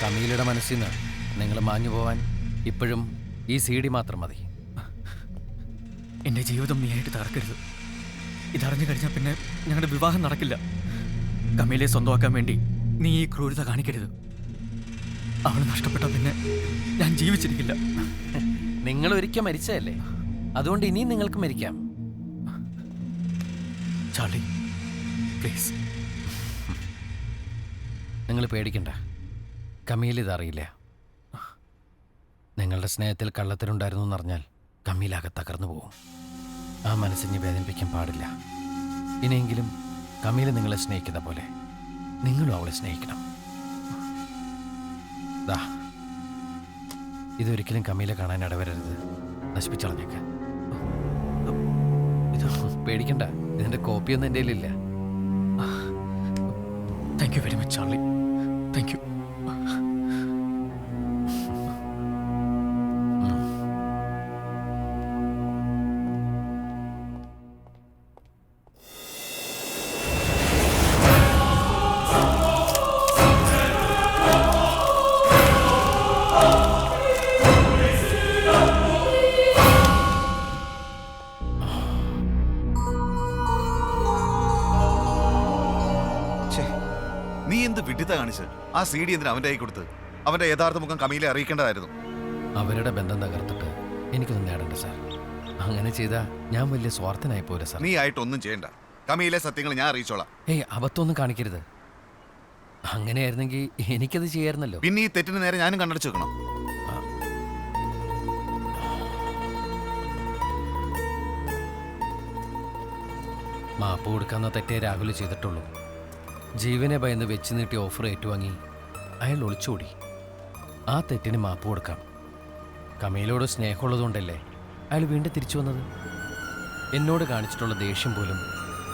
കമീലയുടെ മനസ്സിൽ നിന്ന് നിങ്ങൾ മാഞ്ഞു പോവാൻ ഇപ്പോഴും ഈ CD മാത്രം മതി. എൻ്റെ ജീവിതം നീയായിട്ട് തകർക്കരുത്. ഇതറിഞ്ഞു കഴിഞ്ഞാൽ പിന്നെ ഞങ്ങളുടെ വിവാഹം നടക്കില്ല. കമീലയെ സ്വന്തമാക്കാൻ വേണ്ടി നീ ഈ ക്രൂരത കാണിക്കരുത്. അവൾ നഷ്ടപ്പെട്ട പിന്നെ ഞാൻ ജീവിച്ചിരിക്കില്ല. നിങ്ങൾ ഒരിക്കൽ മരിച്ചതല്ലേ, അതുകൊണ്ട് ഇനിയും നിങ്ങൾക്ക് മരിക്കാം. Charlie please. നിങ്ങൾ പേടിക്കണ്ട, കമീൽ ഇതറിയില്ല. നിങ്ങളുടെ സ്നേഹത്തിൽ കള്ളത്തരുണ്ടായിരുന്നു എന്നറിഞ്ഞാൽ കമീലാകെ തകർന്നു പോകും. ആ മനസ്സിനെ വേദനിപ്പിക്കാൻ പാടില്ല. ഇനിയെങ്കിലും കമീൽ നിങ്ങളെ സ്നേഹിക്കുന്ന പോലെ നിങ്ങളും അവളെ സ്നേഹിക്കണം. ദാ, ഇതൊരിക്കലും കമീലെ കാണാൻ ഇടവരരുത്. നശിപ്പിച്ചളഞ്ഞേക്ക്. പേടിക്കണ്ട, ഇതിൻ്റെ കോപ്പിയൊന്നും എൻ്റെ കയ്യിലില്ല. Thank you very much Charlie. Thank you. നീ എന്ത് വിഡിത കാണിച്ച് ആ CD എന്തിനാ അവൻ്റെ കൈ കൊടുത്ത്? അവന്റെ യഥാർത്ഥ മുഖം കമീലെ അറിയിക്കേണ്ടതായിരുന്നു. അവരുടെ ബന്ധം തകർത്തിട്ട് എനിക്കൊന്നും നേടണ്ട സാർ. അങ്ങനെ ചെയ്താൽ ഞാൻ വലിയ സ്വാർത്ഥനായി പോരാ സാർ. നീ ആയിട്ടൊന്നും ചെയ്യണ്ട. കമീലെ സത്യങ്ങൾ ഞാൻ അറിയിച്ചോളാം. അബദ്ധമൊന്നും കാണിക്കരുത്. അങ്ങനെയായിരുന്നെങ്കിൽ എനിക്കത് ചെയ്യായിരുന്നല്ലോ. പിന്നെ ഈ തെറ്റിന് നേരെ ഞാനും കണ്ടടിച്ചു വെക്കണം. മാപ്പ് കൊടുക്കാവുന്ന തെറ്റേ രാഹുൽ ചെയ്തിട്ടുള്ളൂ. ജീവനെ ഭയന്ന് വെച്ച് നീട്ടി ഓഫർ ഏറ്റുവാങ്ങി അയാൾ ഒളിച്ചോടി. ആ തെറ്റിന് മാപ്പ് കൊടുക്കാം. കമീലോട് സ്നേഹമുള്ളതുകൊണ്ടല്ലേ അയാൾ വീണ്ടും തിരിച്ചു വന്നത്. എന്നോട് കാണിച്ചിട്ടുള്ള ദേഷ്യം പോലും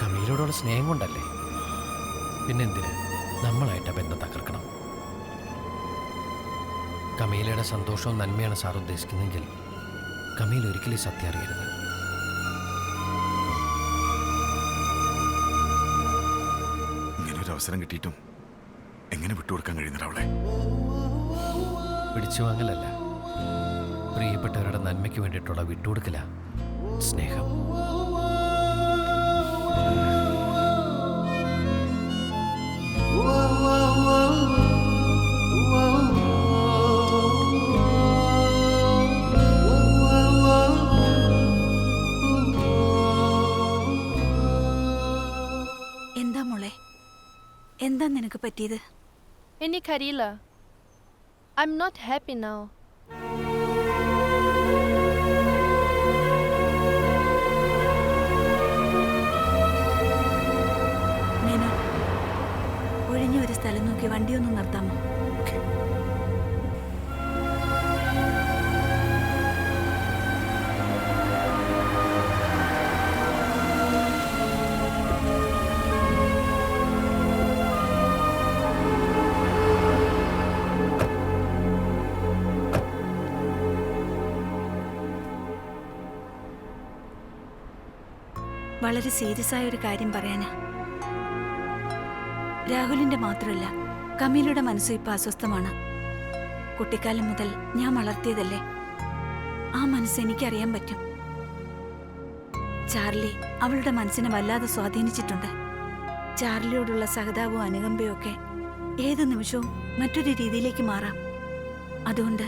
കമീലോടുള്ള സ്നേഹം കൊണ്ടല്ലേ. പിന്നെന്തിന് നമ്മളായിട്ട് ബന്ധം തകർക്കണം? കമീലയുടെ സന്തോഷവും നന്മയാണ് സാർ ഉദ്ദേശിക്കുന്നതെങ്കിൽ കമീൽ ഒരിക്കലും സത്യം അറിയരുത്. അവസരം കിട്ടിയിട്ടും എങ്ങനെ വിട്ടുകൊടുക്കാൻ കഴിയുന്നില്ല അവളെ? പിടിച്ചു വാങ്ങലല്ല, പ്രിയപ്പെട്ടവരുടെ നന്മയ്ക്ക് വേണ്ടിയിട്ടുള്ള വിട്ടുകൊടുക്കല സ്നേഹം. എന്താ മോളെ, എന്താ നിനക്ക് പറ്റിയത്? എനിക്കറിയില്ല. I am not happy now. മേനോ, ഒഴിഞ്ഞ ഒരു സ്ഥലം നോക്കി വണ്ടിയൊന്നും നിർത്താമോ? വളരെ സീരിയസ് ആയ ഒരു കാര്യം പറയാനാ. രാഹുലിന്റെ മാത്രമല്ല, കമീലയുടെ മനസ്സും ഇപ്പൊ അസ്വസ്ഥമാണ്. കുട്ടിക്കാലം മുതൽ ഞാൻ വളർത്തിയതല്ലേ, ആ മനസ്സ് എനിക്കറിയാൻ പറ്റും. ചാർലി അവളുടെ മനസ്സിനെ വല്ലാതെ സ്വാധീനിച്ചിട്ടുണ്ട്. ചാർലിയോടുള്ള സഹതാപവും അനുകമ്പയും ഒക്കെ ഏത് നിമിഷവും മറ്റൊരു രീതിയിലേക്ക് മാറാം. അതുകൊണ്ട്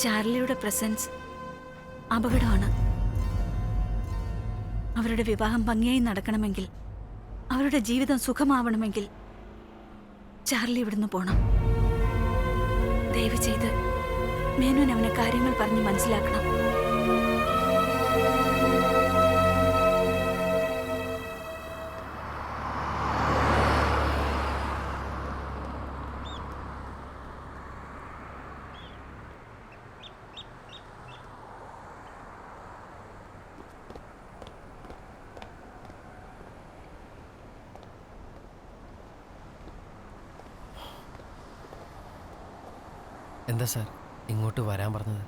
ചാർലിയുടെ പ്രസൻസ് അപകടമാണ്. അവരുടെ വിവാഹം ഭംഗിയായി നടക്കണമെങ്കിൽ, അവരുടെ ജീവിതം സുഖമാവണമെങ്കിൽ ചാർലി ഇവിടുന്ന് പോണം. ദയവ് ചെയ്ത് മേനോൻ അവനെ കാര്യങ്ങൾ പറഞ്ഞ് മനസ്സിലാക്കണം. എന്താ സാർ ഇങ്ങോട്ട് വരാൻ പറഞ്ഞത്?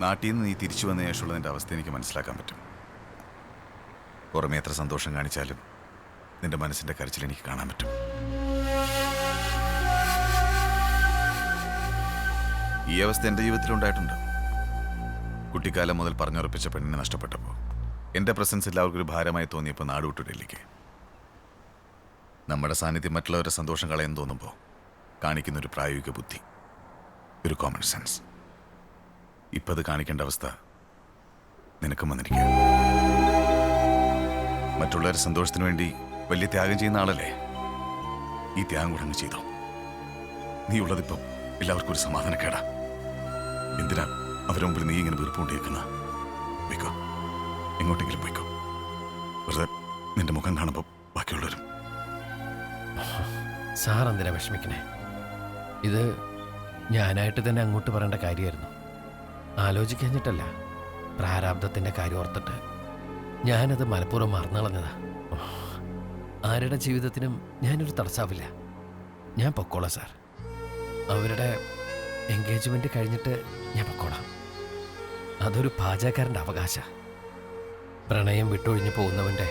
നാട്ടിൽ നിന്ന് നീ തിരിച്ചു വന്ന ശേഷമുള്ള നിന്റെ അവസ്ഥ എനിക്ക് മനസ്സിലാക്കാൻ പറ്റും. പുറമേ എത്ര സന്തോഷം കാണിച്ചാലും നിന്റെ മനസ്സിൻ്റെ കരച്ചിൽ എനിക്ക് കാണാൻ പറ്റും. ഈ അവസ്ഥ എൻ്റെ ജീവിതത്തിൽ ഉണ്ടായിട്ടുണ്ട്. കുട്ടിക്കാലം മുതൽ പറഞ്ഞുറപ്പിച്ച പെണ്ണിനെ നഷ്ടപ്പെട്ടപ്പോൾ എൻ്റെ പ്രസൻസ് എല്ലാവർക്കും ഒരു ഭാരമായി തോന്നിയപ്പോൾ നാട് വിട്ടു ഡൽഹിക്ക്. നമ്മുടെ സാന്നിധ്യം മറ്റുള്ളവരുടെ സന്തോഷം കളയാൻ തോന്നുമ്പോൾ കാണിക്കുന്ന ഒരു പ്രായോഗിക ബുദ്ധി, ഒരു കോമൺ സെൻസ്. ഇപ്പം അത് കാണിക്കേണ്ട അവസ്ഥ നിനക്കും വന്നിരിക്കുക. മറ്റുള്ളവരുടെ സന്തോഷത്തിന് വേണ്ടി വലിയ ത്യാഗം ചെയ്യുന്ന ആളല്ലേ. ഈ ത്യാഗം കൂടെ അങ്ങ് ചെയ്തോ. നീ ഉള്ളതിപ്പം എല്ലാവർക്കും ഒരു സമാധാനക്കേടാ. എന്തിനാ അവരുടെ മുമ്പിൽ നീ ഇങ്ങനെ വീർപ്പുകൊണ്ടിരിക്കുന്ന? പോയിക്കോ, എങ്ങോട്ടെങ്കിലും പോയിക്കോ. വെറുതെ നിന്റെ മുഖം കാണുമ്പോൾ ബാക്കിയുള്ളവരും. സാർ എന്തിനാ വിഷമിക്കണേ? ഇത് ഞാനായിട്ട് തന്നെ അങ്ങോട്ട് പറയേണ്ട കാര്യമായിരുന്നു. ആലോചിക്കഴിഞ്ഞിട്ടല്ല, പ്രാരാബ്ദത്തിൻ്റെ കാര്യം ഓർത്തിട്ട് ഞാനത് മനഃപൂർവ്വം മറന്നുകളഞ്ഞതാ. ആരുടെ ജീവിതത്തിനും ഞാനൊരു തടസ്സാവില്ല. ഞാൻ പൊക്കോളാം സാർ. അവരുടെ എൻഗേജ്മെൻ്റ് കഴിഞ്ഞിട്ട് ഞാൻ പൊക്കോളാം. അതൊരു പാചകക്കാരൻ്റെ അവകാശ. പ്രണയം വിട്ടൊഴിഞ്ഞു പോകുന്നവൻ്റെ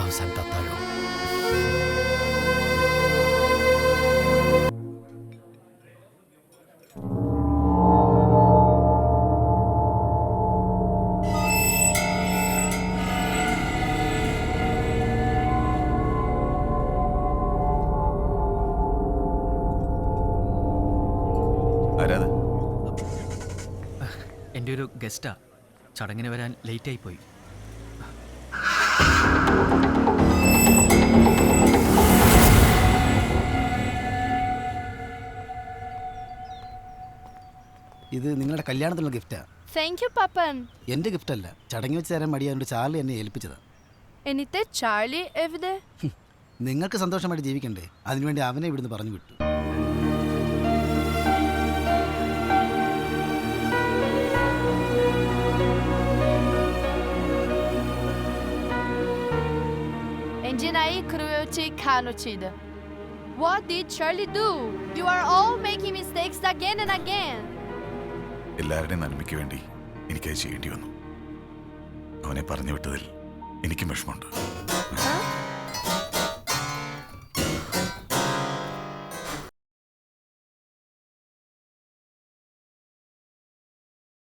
അവസാനത്തെ അത്താഴവും. ആരാത്? എൻ്റെ ഒരു ഗസ്റ്റാ. ചടങ്ങിന് വരാൻ ലേറ്റായി പോയി. ഇത് നിങ്ങളുടെ കല്യാണത്തിനുള്ള ഗിഫ്റ്റാ. Thank you, Papan. എൻ്റെ ഗിഫ്റ്റ് അല്ല, ചടങ്ങ് വെച്ച് തരാൻ മടിയാണ്ട് ചാർലി എന്നെ ഏൽപ്പിച്ചതാ. എന്നിട്ട് ചാർലി എവിടെ? നിങ്ങൾക്ക് സന്തോഷമായിട്ട് ജീവിക്കണ്ടേ, അതിനുവേണ്ടി അവനെ ഇവിടുന്ന് പറഞ്ഞു വിട്ടു. Engineer cruelty canocide. What did Charlie do? You are all making mistakes again and again. എല്ലാവരുടെയും നന്മയ്ക്ക് വേണ്ടി എനിക്കത് ചെയ്യേണ്ടി വന്നു. അവനെ പറഞ്ഞു വിട്ടതിൽ എനിക്കും വിഷമമുണ്ട്.